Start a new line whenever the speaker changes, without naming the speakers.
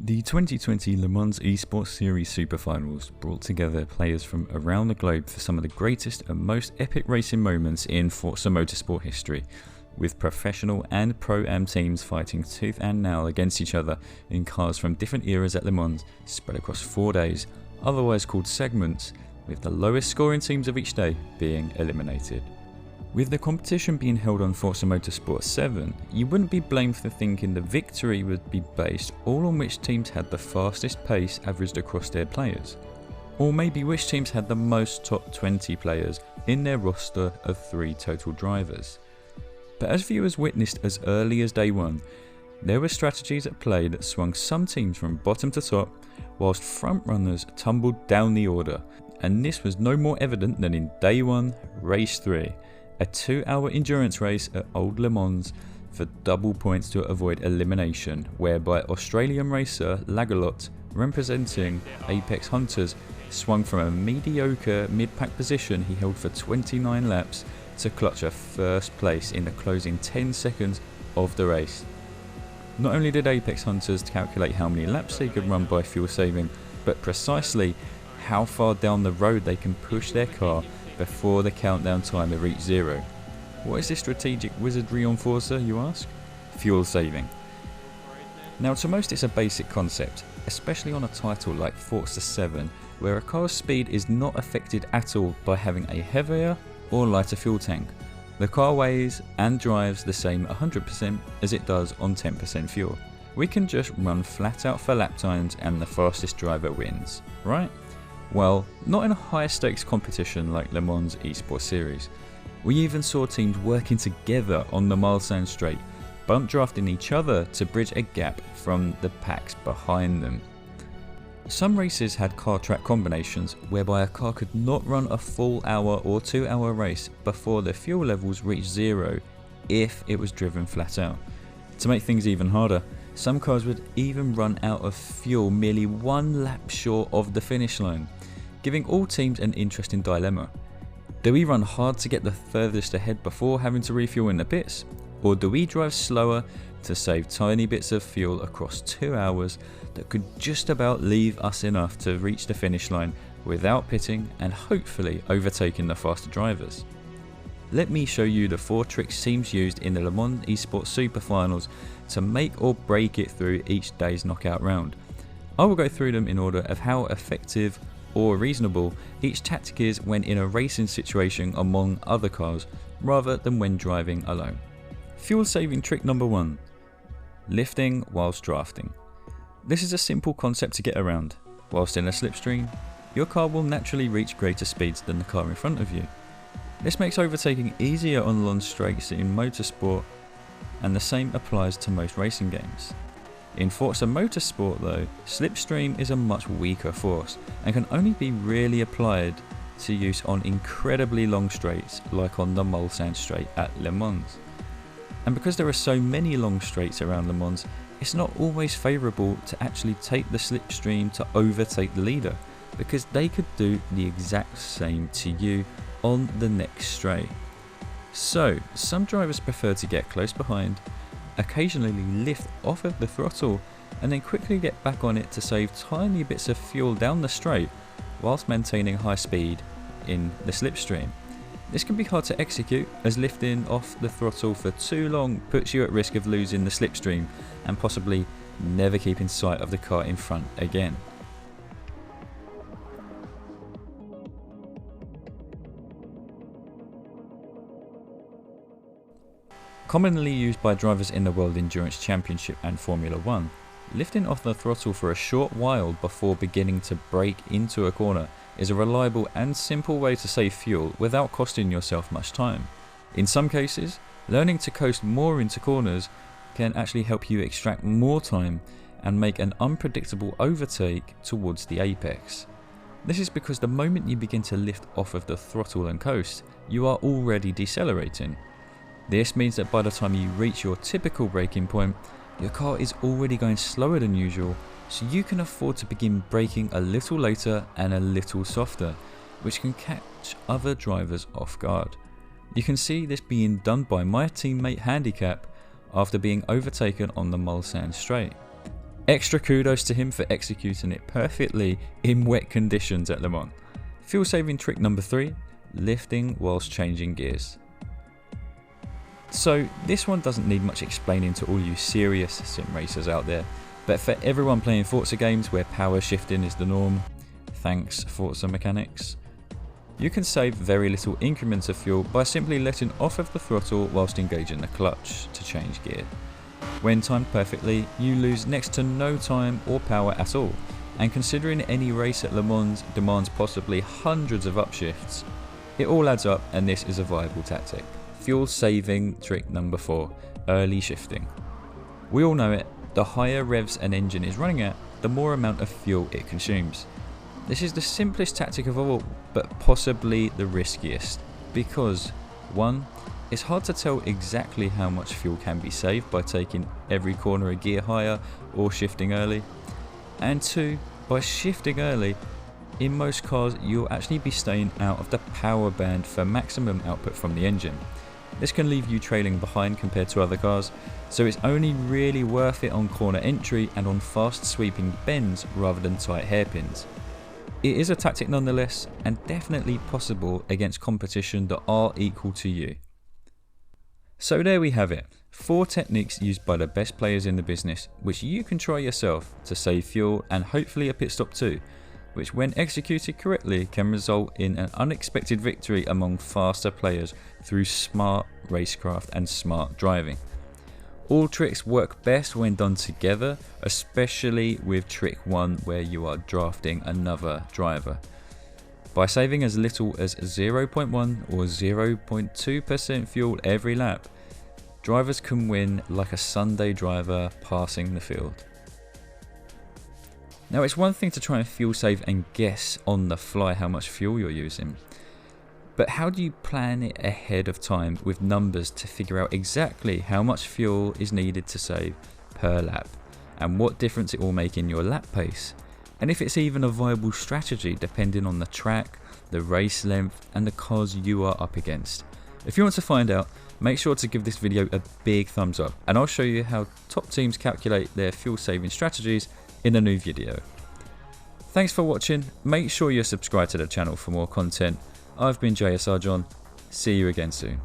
The 2020 Le Mans Esports Series Superfinals brought together players from around the globe for some of the greatest and most epic racing moments in Forza Motorsport history, with professional and pro-am teams fighting tooth and nail against each other in cars from different eras at Le Mans, spread across 4 days, otherwise called segments, with the lowest scoring teams of each day being eliminated. With the competition being held on Forza Motorsport 7, you wouldn't be blamed for thinking the victory would be based all on which teams had the fastest pace averaged across their players, or maybe which teams had the most top 20 players in their roster of 3 total drivers. But as viewers witnessed as early as day 1, there were strategies at play that swung some teams from bottom to top, whilst front runners tumbled down the order, and this was no more evident than in day 1, race 3. A 2-hour endurance race at Old Le Mans for double points to avoid elimination, whereby Australian racer Lagalot, representing Apex Hunters, swung from a mediocre mid-pack position he held for 29 laps to clutch a first place in the closing 10 seconds of the race. Not only did Apex Hunters calculate how many laps they could run by fuel saving, but precisely how far down the road they can push their car before the countdown timer reached 0. What is this strategic wizardry on Forza, you ask? Fuel saving. Now, to most it's a basic concept, especially on a title like Forza 7, where a car's speed is not affected at all by having a heavier or lighter fuel tank. The car weighs and drives the same 100% as it does on 10% fuel. We can just run flat out for lap times and the fastest driver wins, right? Well, not in a high stakes competition like Le Mans Esports Series. We even saw teams working together on the Mulsanne straight, bump drafting each other to bridge a gap from the packs behind them. Some races had car track combinations whereby a car could not run a full hour or 2-hour race before the fuel levels reached 0 if it was driven flat out. To make things even harder, some cars would even run out of fuel merely 1 lap short of the finish line, giving all teams an interesting dilemma. Do we run hard to get the furthest ahead before having to refuel in the pits? Or do we drive slower to save tiny bits of fuel across 2 hours that could just about leave us enough to reach the finish line without pitting and hopefully overtaking the faster drivers? Let me show you the 4 tricks teams used in the Le Mans Esports Superfinals to make or break it through each day's knockout round. I will go through them in order of how effective or reasonable each tactic is when in a racing situation among other cars rather than when driving alone. Fuel saving trick number 1. Lifting whilst drafting. This is a simple concept to get around. Whilst in a slipstream, your car will naturally reach greater speeds than the car in front of you. This makes overtaking easier on long straights in motorsport, and the same applies to most racing games. In Forza Motorsport though, Slipstream is a much weaker force and can only be really applied to use on incredibly long straights like on the Mulsanne straight at Le Mans. And because there are so many long straights around Le Mans, it's not always favourable to actually take the Slipstream to overtake the leader, because they could do the exact same to you on the next straight. So, some drivers prefer to get close behind, occasionally lift off of the throttle and then quickly get back on it to save tiny bits of fuel down the straight whilst maintaining high speed in the slipstream. This can be hard to execute as lifting off the throttle for too long puts you at risk of losing the slipstream and possibly never keeping sight of the car in front again. Commonly used by drivers in the World Endurance Championship and Formula 1, lifting off the throttle for a short while before beginning to brake into a corner is a reliable and simple way to save fuel without costing yourself much time. In some cases, learning to coast more into corners can actually help you extract more time and make an unpredictable overtake towards the apex. This is because the moment you begin to lift off of the throttle and coast, you are already decelerating. This means that by the time you reach your typical braking point, your car is already going slower than usual, so you can afford to begin braking a little later and a little softer, which can catch other drivers off guard. You can see this being done by my teammate Handicap after being overtaken on the Mulsanne straight. Extra kudos to him for executing it perfectly in wet conditions at Le Mans. Fuel saving trick number 3, lifting whilst changing gears. So this one doesn't need much explaining to all you serious sim racers out there, but for everyone playing Forza games where power shifting is the norm, thanks Forza mechanics, you can save very little increments of fuel by simply letting off of the throttle whilst engaging the clutch to change gear. When timed perfectly, you lose next to no time or power at all, and considering any race at Le Mans demands possibly hundreds of upshifts, it all adds up and this is a viable tactic. Fuel saving trick number 4, early shifting. We all know it, the higher revs an engine is running at, the more amount of fuel it consumes. This is the simplest tactic of all, but possibly the riskiest, because 1. It's hard to tell exactly how much fuel can be saved by taking every corner a gear higher or shifting early, and 2. By shifting early, in most cars you'll actually be staying out of the power band for maximum output from the engine. This can leave you trailing behind compared to other cars, so it's only really worth it on corner entry and on fast sweeping bends rather than tight hairpins. It is a tactic nonetheless, and definitely possible against competition that are equal to you. So there we have it, 4 techniques used by the best players in the business, which you can try yourself to save fuel and hopefully a pit stop too, which when executed correctly can result in an unexpected victory among faster players through smart racecraft and smart driving. All tricks work best when done together, especially with trick 1 where you are drafting another driver. By saving as little as 0.1 or 0.2% fuel every lap, drivers can win like a Sunday driver passing the field. Now it's one thing to try and fuel save and guess on the fly how much fuel you're using, but how do you plan it ahead of time with numbers to figure out exactly how much fuel is needed to save per lap, and what difference it will make in your lap pace, and if it's even a viable strategy depending on the track, the race length and the cars you are up against? If you want to find out, make sure to give this video a big thumbs up, and I'll show you how top teams calculate their fuel saving strategies in a new video. Thanks for watching, make sure you're subscribed to the channel for more content. I've been JSR John, see you again soon.